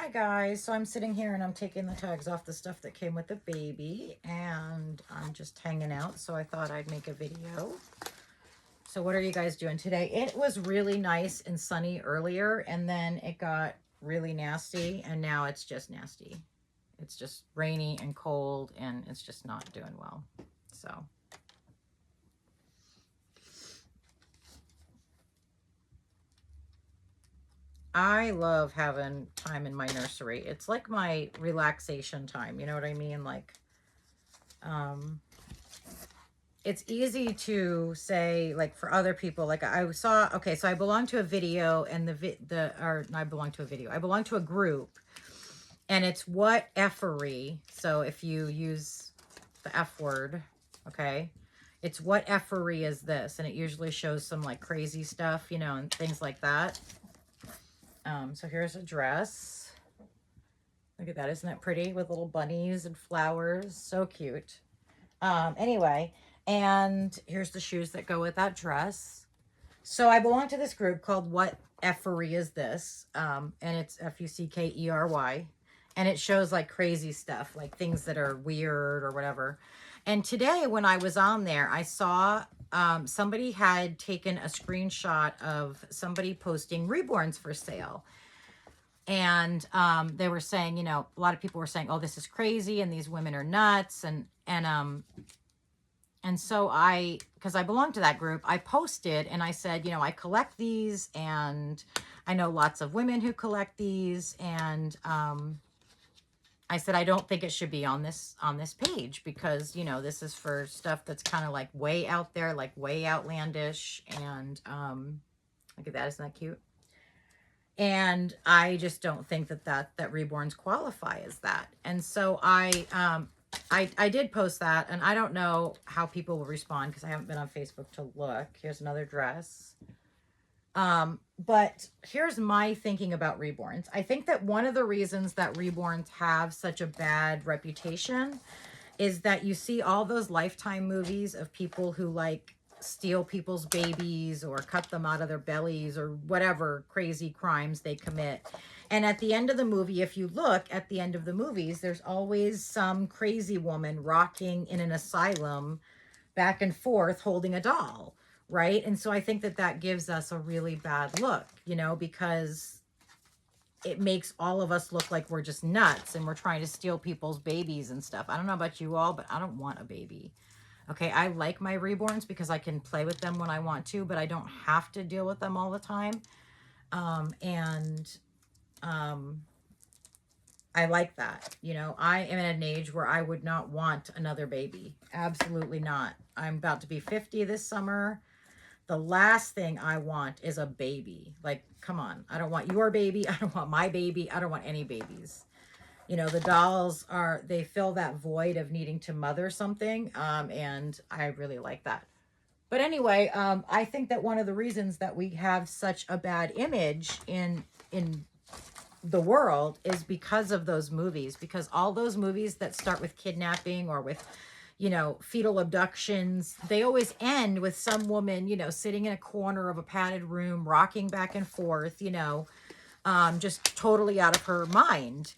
Hi guys, so I'm sitting here and I'm taking the tags off the stuff that came with the baby and I'm just hanging out, so I thought I'd make a video. So what are you guys doing today? It was really nice and sunny earlier and then it got really nasty and now it's just nasty. It's just rainy and cold and it's just not doing well. So I love having time in my nursery. It's like my relaxation time, you know what I mean? Like, it's easy to say, like, for other people, like I saw, okay, so I belong to a video and I belong to a video. I belong to a group and it's what effery. So if you use the F word, okay, it's what effery is this? And it usually shows some like crazy stuff, you know, and things like that. So here's a dress. Look at that. Isn't that pretty with little bunnies and flowers? So cute. Anyway, and here's the shoes that go with that dress. So I belong to this group called What Effery Is This? And it's Fuckery. And it shows like crazy stuff, like things that are weird or whatever. And today when I was on there, I saw somebody had taken a screenshot of somebody posting Reborns for sale. And they were saying, you know, a lot of people were saying, oh, this is crazy and these women are nuts. And so because I belong to that group, I posted and I said, you know, I collect these and I know lots of women who collect these. And I said, I don't think it should be on this page because, you know, this is for stuff that's kind of like way out there, like way outlandish. And look at that. Isn't that cute? And I just don't think that Reborns qualify as that. And so I did post that, and I don't know how people will respond because I haven't been on Facebook to look. Here's another dress. But here's my thinking about Reborns. I think that one of the reasons that Reborns have such a bad reputation is that you see all those Lifetime movies of people who like steal people's babies or cut them out of their bellies or whatever crazy crimes they commit. And at the end of the movie, if you look at the end of the movies, there's always some crazy woman rocking in an asylum back and forth holding a doll, right? And so I think that gives us a really bad look, you know, because it makes all of us look like we're just nuts and we're trying to steal people's babies and stuff. I don't know about you all, but I don't want a baby. Okay, I like my Reborns because I can play with them when I want to, but I don't have to deal with them all the time. I like that. You know, I am at an age where I would not want another baby. Absolutely not. I'm about to be 50 this summer. The last thing I want is a baby. Like, come on. I don't want your baby. I don't want my baby. I don't want any babies. You know, the dolls they fill that void of needing to mother something. And I really like that. But anyway, I think that one of the reasons that we have such a bad image in the world is because of those movies, because all those movies that start with kidnapping or with, you know, fetal abductions, they always end with some woman, you know, sitting in a corner of a padded room, rocking back and forth, you know, just totally out of her mind.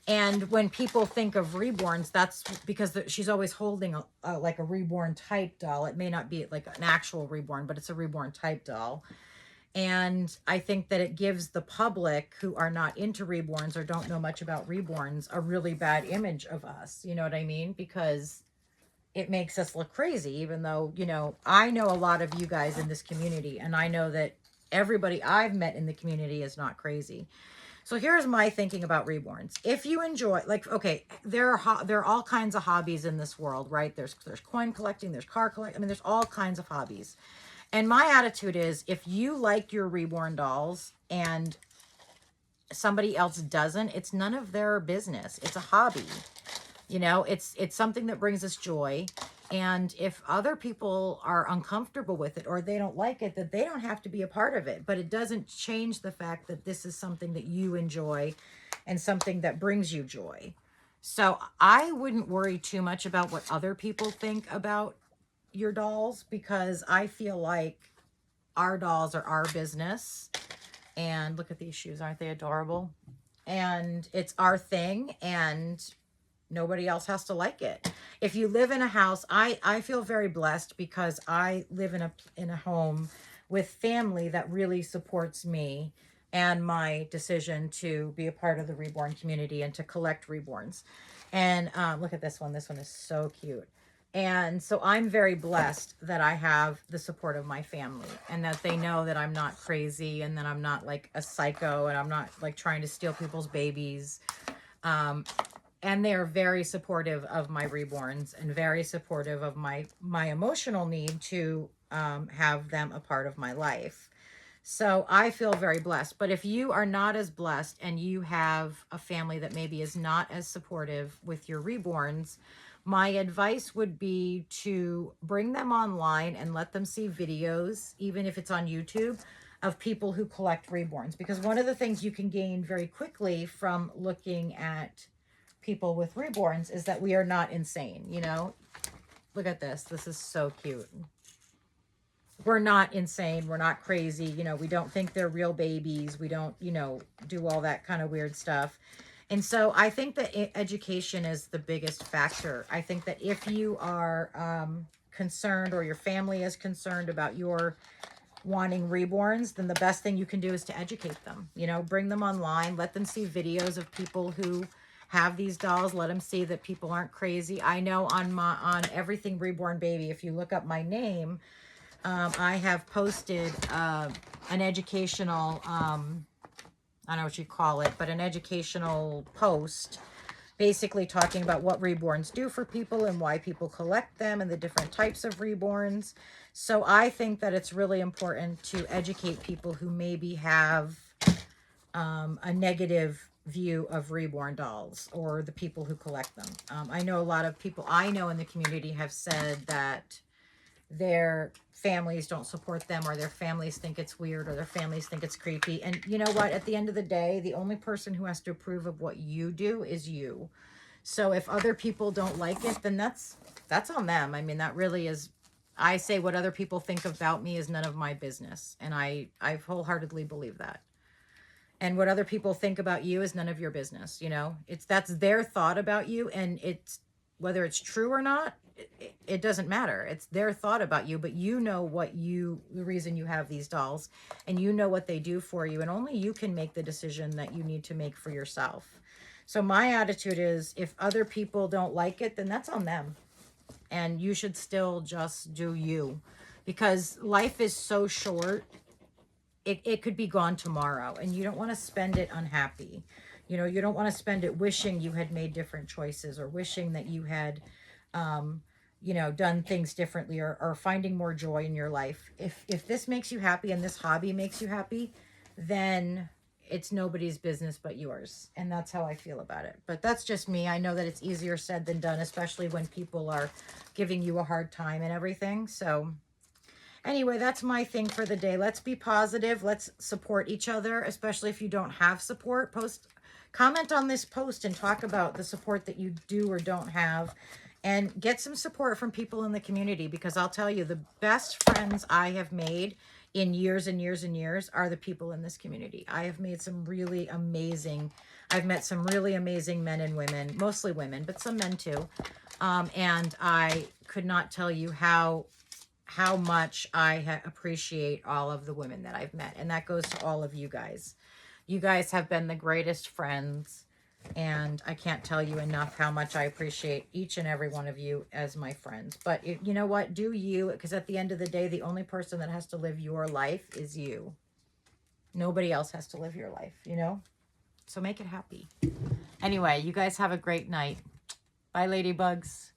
And when people think of Reborns, that's because she's always holding like a Reborn type doll. It may not be like an actual Reborn, but it's a Reborn type doll. And I think that it gives the public who are not into Reborns or don't know much about Reborns a really bad image of us. You know what I mean? Because it makes us look crazy, even though, you know, I know a lot of you guys in this community, and I know that everybody I've met in the community is not crazy. So here's my thinking about Reborns. If you enjoy, like, okay, there are all kinds of hobbies in this world, right? There's coin collecting, there's car collecting. I mean, there's all kinds of hobbies. And my attitude is, if you like your Reborn dolls and somebody else doesn't, it's none of their business. It's a hobby. You know, it's something that brings us joy. And if other people are uncomfortable with it or they don't like it, that they don't have to be a part of it. But it doesn't change the fact that this is something that you enjoy and something that brings you joy. So I wouldn't worry too much about what other people think about your dolls, because I feel like our dolls are our business. And look at these shoes. Aren't they adorable? and it's our thing, and nobody else has to like it. If you live in a house, I feel very blessed because I live in a home with family that really supports me and my decision to be a part of the Reborn community and to collect Reborns. And look at this one. This one is so cute. And so I'm very blessed that I have the support of my family and that they know that I'm not crazy and that I'm not like a psycho and I'm not like trying to steal people's babies. Um, and they're very supportive of my reborns and very supportive of my emotional need to have them a part of my life. So I feel very blessed. But if you are not as blessed and you have a family that maybe is not as supportive with your reborns, my advice would be to bring them online and let them see videos, even if it's on YouTube, of people who collect reborns. Because one of the things you can gain very quickly from looking at people with reborns is that we are not insane, you know? Look at this. This is so cute. We're not insane. We're not crazy. You know, we don't think they're real babies. We don't, you know, do all that kind of weird stuff. And so I think that education is the biggest factor. I think that if you are concerned or your family is concerned about your wanting reborns, then the best thing you can do is to educate them. You know, bring them online, let them see videos of people who have these dolls, let them see that people aren't crazy. I know on Everything Reborn Baby, if you look up my name, I have posted an educational, I don't know what you call it, but an educational post basically talking about what reborns do for people and why people collect them and the different types of reborns. So I think that it's really important to educate people who maybe have a negative view of reborn dolls or the people who collect them. I know a lot of people I know in the community have said that their families don't support them, or their families think it's weird, or their families think it's creepy. And you know what? At the end of the day, the only person who has to approve of what you do is you. So if other people don't like it, then that's on them. I mean, that really is, I say what other people think about me is none of my business. And I wholeheartedly believe that. And what other people think about you is none of your business. You know, that's their thought about you, and it's whether it's true or not, it doesn't matter. It's their thought about you, but you know the reason you have these dolls, and you know what they do for you, and only you can make the decision that you need to make for yourself. So my attitude is, if other people don't like it, then that's on them, and you should still just do you, because life is so short. It could be gone tomorrow, and you don't want to spend it unhappy. You know, you don't want to spend it wishing you had made different choices, or wishing that you had, you know, done things differently, or finding more joy in your life. If this makes you happy and this hobby makes you happy, then it's nobody's business but yours. And that's how I feel about it. But that's just me. I know that it's easier said than done, especially when people are giving you a hard time and everything. So anyway, that's my thing for the day. Let's be positive. Let's support each other, especially if you don't have support. Comment on this post and talk about the support that you do or don't have, and get some support from people in the community, because I'll tell you, the best friends I have made in years and years and years are the people in this community. I have made some really amazing, I've met some really amazing men and women, mostly women, but some men too. And I could not tell you how much I appreciate all of the women that I've met. And that goes to all of you guys. You guys have been the greatest friends. And I can't tell you enough how much I appreciate each and every one of you as my friends. But you know what? Do you, because at the end of the day, the only person that has to live your life is you. Nobody else has to live your life, you know? So make it happy. Anyway, you guys have a great night. Bye, ladybugs.